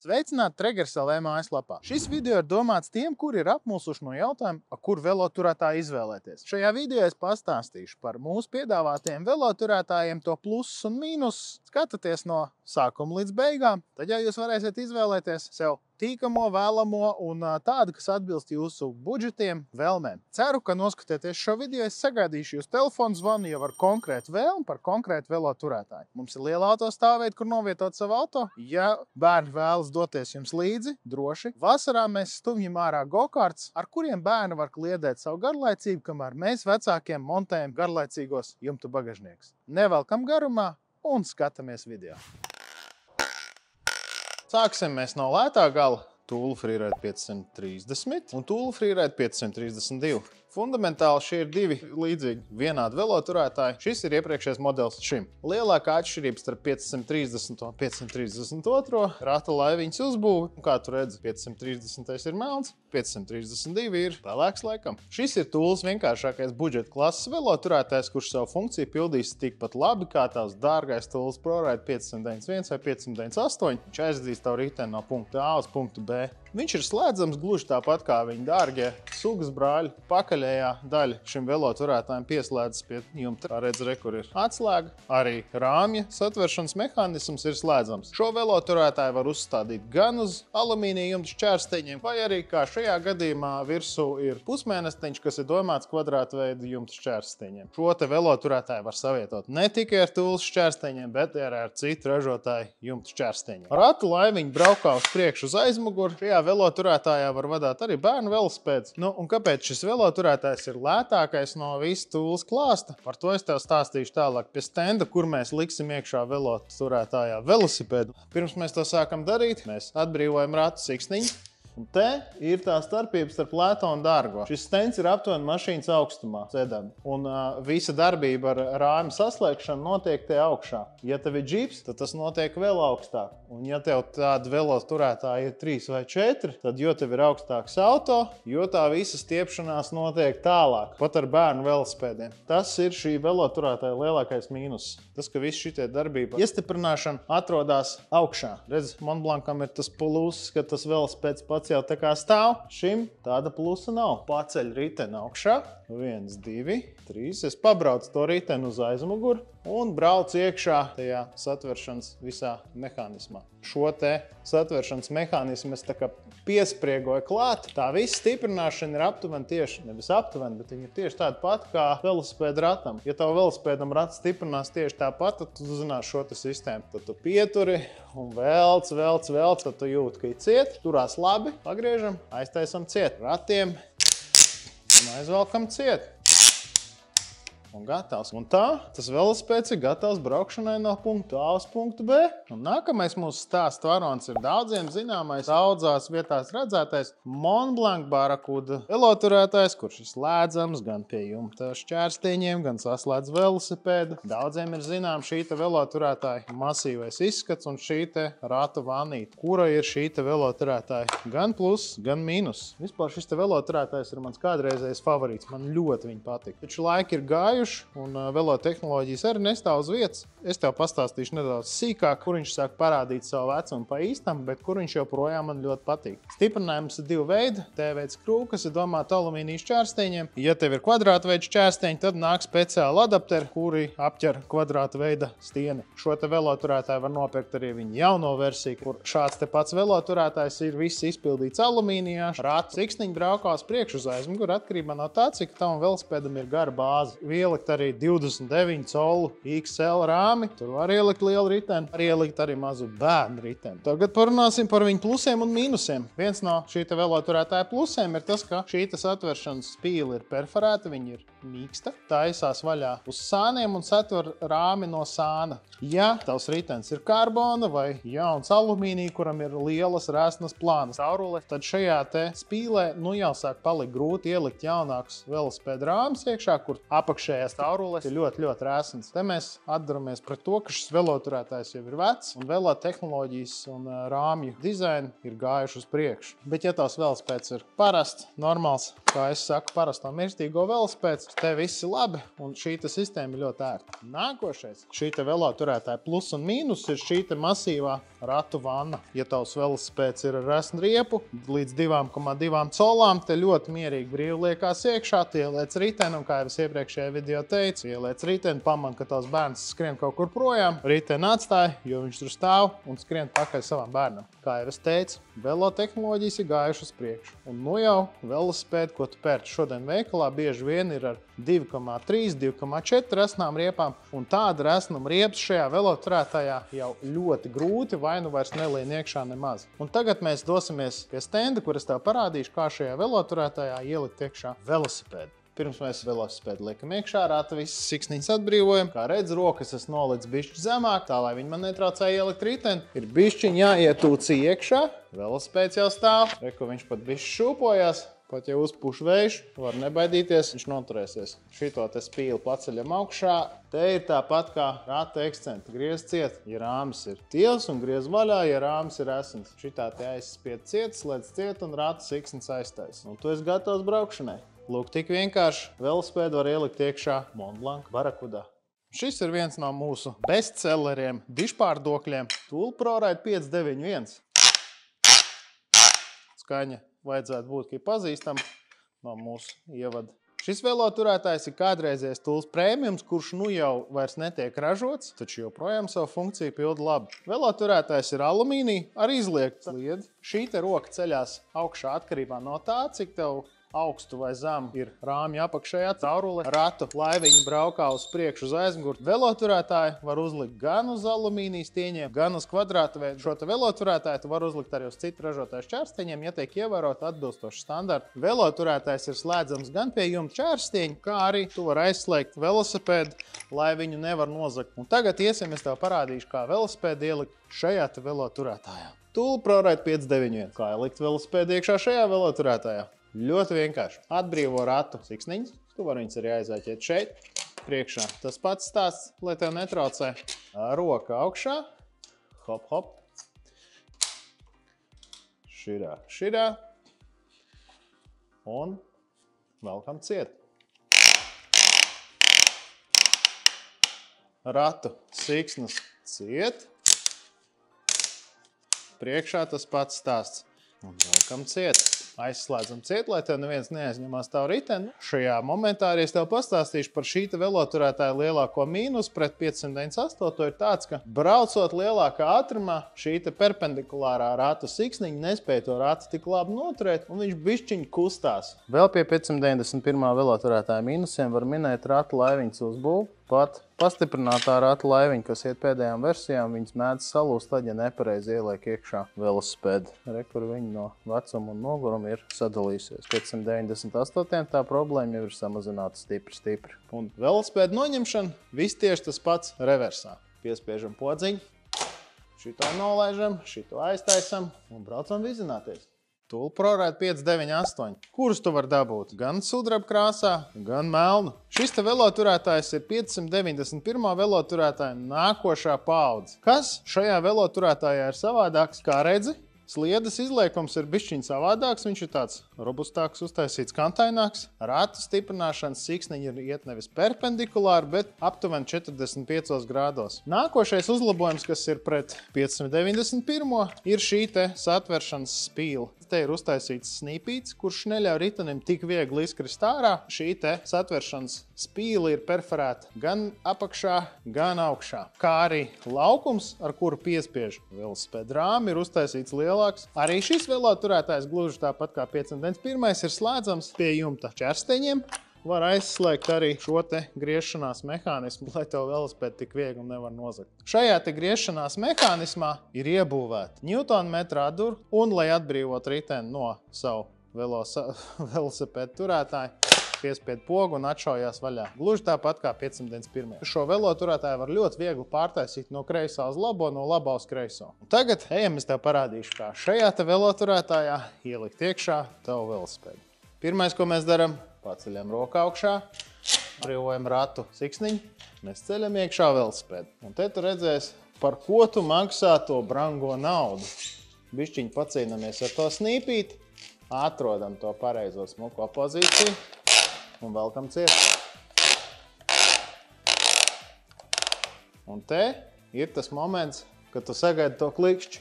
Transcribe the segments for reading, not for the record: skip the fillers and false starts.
Sveicināti Treggers LV mājaslapā. Šis video ir domāts tiem, kuri ir apmulsuši no jautājuma, kur veloturētāju izvēlēties. Šajā video es pastāstīšu par mūsu piedāvātiem veloturētājiem, to plusus un mīnusus. Skatāties no sākuma līdz beigām, tad jau jūs varēsiet izvēlēties sev tīkamo, vēlamo un tādu, kas atbilst jūsu budžetiem, vēlmēm. Ceru, ka noskatieties šo video, es sagaidīšu jūs telefonu zvanu jau ar konkrētu vēlmu par konkrētu veloturētāju. Mums ir liela auto stāvvieta, kur novietot savu auto. Ja bērni vēlas doties jums līdzi, droši. Vasarā mēs stumjam ārā go-karts, ar kuriem bērni var kliedēt savu garlaicību, kamēr mēs vecākiem montējam garlaicīgos jumtu bagažniekus. Nevelkam garumā un skatāmies video. Sāksim mēs no lētā gala. Tūla Freeride 530 un Tūla Freeride 532. Fundamentāli šie ir divi līdzīgi vienādi veloturētāji. Šis ir iepriekšējais modelis šim. Lielākā atšķirība starp 530 un 532 rata laiviņas uzbūve. Kā tu redzi, 530 ir melns, 532 ir pelēks laikam. Šis ir Tūlas vienkāršākais budžeta klases veloturētājs, kurš savu funkciju pildīs tikpat labi kā tavs dārgais Tūlas ProRide 591 vai 598. Viņš aizdīs tavu riteni no punkta A uz punktu B. Viņš ir slēdzams gluži tāpat kā viņa dārgie sugas brāļi. Pakaļējā daļa šim veloturētājiem pieslēdzas pie jumta. Kā redz, kur ir atslēga. Arī rāmja satveršanas mehānisms ir slēdzams. Šo veloturētāju var uzstādīt gan uz alumīnija jumta šķērsteņiem, vai arī, kā šajā gadījumā, virsū ir pusmēnestiņš, kas ir domāts kvadrātveida jumta šķērsteņiem. Šo te veloturētāju var savietot ne tikai ar Tūlas šķērsteņiem, bet arī ar citu ražotāju jumta šķērsteņiem. Ratu laiviņu braukā uz priekšu uz aizmuguri. Šajā veloturētājā var vadāt arī bērnu velospēdus. Un kāpēc šis veloturētājs ir lētākais no visu Tūlas klāsta? Par to es tev stāstīšu tālāk pie stenda, kur mēs liksim iekšā veloturētājā velosipēdu. Pirms mēs to sākam darīt, mēs atbrīvojam ratu siksniņu. Un te ir tā starpība starp lēto un dārgo. Šis stends ir aptuveni mašīnas augstumā sēdami. Un visa darbība ar rāmi saslēgšanu notiek te augšā. Ja tev ir džips, tad tas notiek vēl augstāk. Un ja tev tāda veloturētāja ir 3 vai 4, tad jo tev ir augstāks auto, jo tā visa stiepšanās notiek tālāk. Pat ar bērnu velospēdiem. Tas ir šī veloturētāja lielākais mīnus. Tas, ka viss šitie darbība iestiprināšana atrodas augšā. Redz, Montblancam ir tas pluss, ka tas velospēds pats jau tā kā stāv. Šim tāda plusa nav. Paceļ riteni augšā. 1, 2, 3. Es pabraucu to riteni uz aizmuguri un braucu iekšā tajā satveršanas visā mehānismā. Šo te satveršanas mehānismu es tā kā piespriegoju klāt. Tā visa stiprināšana ir aptuveni tieši, nevis aptuveni, bet viņa ir tieši tāda pat kā velospēda ratam. Ja tavu velospēdam rats stiprinās tieši tāpat, tad tu zinās šo te sistēmu. Tad tu pieturi un velc, tad tu jūti, ka ir ciet, turās labi, pagriežam, aiztaisam ciet ratiem un aizvelkam ciet. Un gatavs. Un tā, tas velospēds ir gatavs braukšanai no punktu A uz punktu B. Un nākamais mūsu stāsta varonis ir daudziem zināmais, daudzās vietās redzētais Montblanc Barakuda veloturētājs, kurš ir slēdzams gan pie jumta šķērsteņiem, gan saslēdz velosipēdu. Daudziem ir zinām šī te veloturētāja masīvais izskats un šī te ratu vanīte, kura ir šī te veloturētāja gan plus, gan mīnus. Vispār šis te veloturētājs ir mans kādreizējais favorīts. Man ļoti viņi patīk. Taču laiki ir gājuši. Un velotehnoloģijas arī nestāv uz vietas. Es tev pastāstīšu nedaudz sīkāk, kur viņš sāk parādīt savu vecumu pa īstam, bet kur viņš joprojām man ļoti patīk. Stiprinājums ir divu veidu. T-veida skrūve, kas ir domāta alumīnija šķērsteņiem. Ja tev ir kvadrāta veida šķērsteņi, tad nāk speciāli adapteri, kuri apķer kvadrāta veida stieni. Šo te veloturētāju var nopirkt arī viņa jauno versiju, kur šāds te pats veloturētājs ir viss izpildīts alumīnijā. Rāta siksniņa braukā uz priekšu uz aizmuguri atkarībā no tā, cik tavam velospēdam ir gara bāze. Ielikt arī 29 colu XL rāmi, tur var ielikt lielu riteni, var ielikt arī mazu bērnu riteni. Tagad parunāsim par viņu plusiem un mīnusiem. Viens no šī te veloturētāja plusiem ir tas, ka šī satveršanas spīle ir perforēta, viņa ir mīksta, taisās vaļā uz sāniem un satver rāmi no sāna. Ja tavs ritens ir karbona vai jauns alumīnija, kuram ir lielas rēsnas plānas caurules, tad šajā te spīlē jau sāk palikt grūti ielikt jaunākus velospēdu rāmis iekšā, kur apakšējās caurules ir ļoti rēsnas. Te mēs atdaramies pret to, ka šis veloturētājs jau ir vecs un velotehnoloģijas un rāmju dizaini ir gājuši uz priekšu. Bet ja tavs velospēds ir parasts, normāls, Kā es saku, parasto mirstīgo velospēdu, te viss ir labi, un šī sistēma ir ļoti ērta. Nākošais. Šī velo turētāja plus un mīnus ir šī masīvā ratu vanna. Ja tavs velospēds ir ar resnu riepu, līdz 2,2 colām, te ļoti mierīgi brīvi liekās iekšā, tu ieliec riteni, un kā jau es iepriekšējā video teicu, ieliec riteni, paman, ka tavs bērns skrien kaut kur projām, riteni atstāja, jo viņš tur stāv un skrien pakaļ savam bērnam. Kā jau es teicu, velo tehnoloģijas ir gājušas priekšu, un nu jau velospēdi, ko tu pērci šodien veikalā, bieži vien ir ar 2,3, 2,4 resnām riepām, un tāda resnuma riepas šajā veloturētājā jau ļoti grūti vai nu vairs nelien iekšā nemaz. Un tagad mēs dosimies pie stenda, kur es tev parādīšu, kā šajā veloturētājā ielikt iekšā velosipēdu. Pirms mēs velosipēdu liekam iekšā, rāta visas siksniņas atbrīvojam. Kā redz, rokas es nolicu bišķi zemāk, tā lai viņi man netraucē ielikt riteni. Ir bišķiņ jāietūci iekšā, velosipēds jau stāv, reku viņš pat bišķi šūpojās. Pat ja uzpuš vējš, var nebaidīties, viņš noturēsies. Šito te spīli paceļam augšā. Te ir tāpat kā rata ekscenti. Griez ciet, ja rāmis ir tievs, un griez vaļā, ja rāmis ir esens. Šitā te aizspied ciet, slēdz ciet, un rata siksnis aiztais. Un tu esi gatavs braukšanai. Lūk, tik vienkārši velospēdu var ielikt iekšā Mont Blanc Barakudā. Šis ir viens no mūsu bestselleriem, dišpārdokļiem. Tool ProRide 591. Skaņa vajadzētu būt, ka ir pazīstama no mūsu ievada. Šis veloturētājs ir kādreizies Tools Premiums, kurš nu jau vairs netiek ražots, taču joprojām savu funkciju pilda labi. Veloturētājs ir alumīnija ar izliektu sliedi. Šī te roka ceļās augšā atkarībā no tā, cik tev augstu vai zemu ir rāmja apakšējā caurule, ratu, lai viņi braukā uz priekšu uz aizmuguri. Veloturētāju var uzlikt gan uz alumīnija stieņiem, gan uz kvadrāta veidu. Šo te veloturētāju tu var uzlikt arī uz citu ražotāju šķērstieņiem, ja tiek ievērot atbilstoši standarti. Veloturētājs ir slēdzams gan pie jumta šķērstieņa, kā arī tu var aizslēgt velosipēdu, lai viņu nevar nozagt. Un tagad iesim, es tev parādīšu, kā velosipēdu ielikt šajā te veloturētājā. Tool ProRide 591. Kā ielikt velosipēdu iekšā šajā veloturētājā? Ļoti vienkārši. Atbrīvo ratu siksniņas. Tu vari viņus arī aizāķēt šeit, priekšā. Tas pats stāsts, lai tev netraucē. Roka augšā. Hop, hop. Širā, širā. Un velkam ciet. Ratu siksnas ciet. Priekšā tas pats stāsts. Un velkam ciet. Aizslēdzam ciet, lai tev neviens neaizņemās tavu riteni. Šajā momentā arī es tev pastāstīšu par šī veloturētāja lielāko mīnus pret 598. ir tāds, ka braucot lielākā ātrumā, šī perpendikulārā ratu siksniņa nespēja to ratu tik labi noturēt, un viņš bišķiņ kustās. Vēl pie 591. veloturētāja mīnusiem var minēt ratu laiviņas uzbūvu. Pat pastiprinātā ratu laiviņa, kas iet pēdējām versijām, viņas mēdz salūst, tad, ja nepareizi ieliek iekšā velosipēdu. Re, kur viņi no vecuma un noguruma ir sadalījusies. 598. tā problēma jau ir samazināta stipri. Un velosipēdu noņemšana viss tieši tas pats reversā. Piespiežam podziņu, šito nolaižam, šito aiztaisam un braucam vizināties. Tool ProRide 598. Kurus tu var dabūt? Gan sudraba krāsā, gan melnu. Šis te veloturētājs ir 591. veloturētāja nākošā paudze. Kas šajā veloturētājā ir savādāks? Kā redzi, sliedes izliekums ir bišķiņ savādāks, viņš ir tāds robustāks, uztaisīts kantaināks. Ratu stiprināšanas siksniņi ir iet nevis perpendikulāri, bet aptuveni 45 grādos. Nākošais uzlabojums, kas ir pret 591. ir šī te satveršanas spīle. Te ir uztaisīts snīpīts, kurš neļauj ritenim tik viegli izkrist ārā. Šī te satveršanas spīle ir perforēta gan apakšā, gan augšā. Kā arī laukums, ar kuru piespiež velosipēdu rāmi, ir uztaisīts lielāks. Arī šis veloturētājs gluži tāpat kā 591. ir slēdzams pie jumta šķērsteņiem. Var aizslēgt arī šo te griešanās mehānismu, lai tev velosipēdu tik viegli nevar nozagt. Šajā te griešanās mehānismā ir iebūvēta Newtonmetra adura, un, lai atbrīvot riteni no savu velosipēdu turētāju, piespied pogu un atšaujās vaļā. Gluži tāpat kā 591. Šo veloturētāju var ļoti viegli pārtaisīt no kreisā uz labo, no labā uz kreiso. Un tagad ejam, es tev parādīšu, kā šajā te veloturētājā ielikt iekšā tavu velosipēdu. Pirmais, ko mēs daram, paceļam roku augšā, brīvojam ratu siksniņu, mēs ceļam iekšā velosipēdu. Un te tu redzēsi, par ko tu maksā to brango naudu. Bišķiņ pacīnamies ar to snīpīti, Atrodam to pareizo smuko pozīciju un velkam ciet. Un te ir tas moments, kad tu sagaidi to klikšķi.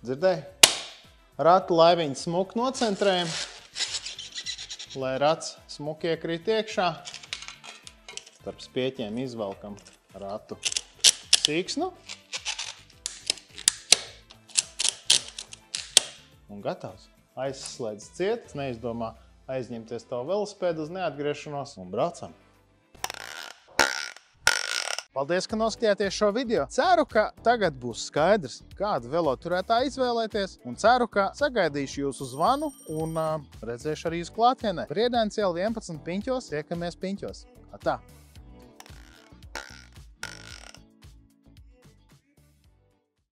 Dzirdēji? Ratu laiviņu smuku nocentrējam, lai rats smuki iekrīt iekšā. Starp spieķiem izvelkam ratu sīksnu. Un gatavs. Aizslēdz ciet, neizdomā aizņemties tavu velosipēdu uz neatgriešanos un braucam. Paldies, ka noskatījāties šo video. Ceru, ka tagad būs skaidrs, kādu veloturētāju izvēlēties, un ceru, ka sagaidīšu jūsu zvanu un redzēšu arī jūs klātienē. Priedēns iela 11 Piņķos, tiekamies Piņķos. Atā!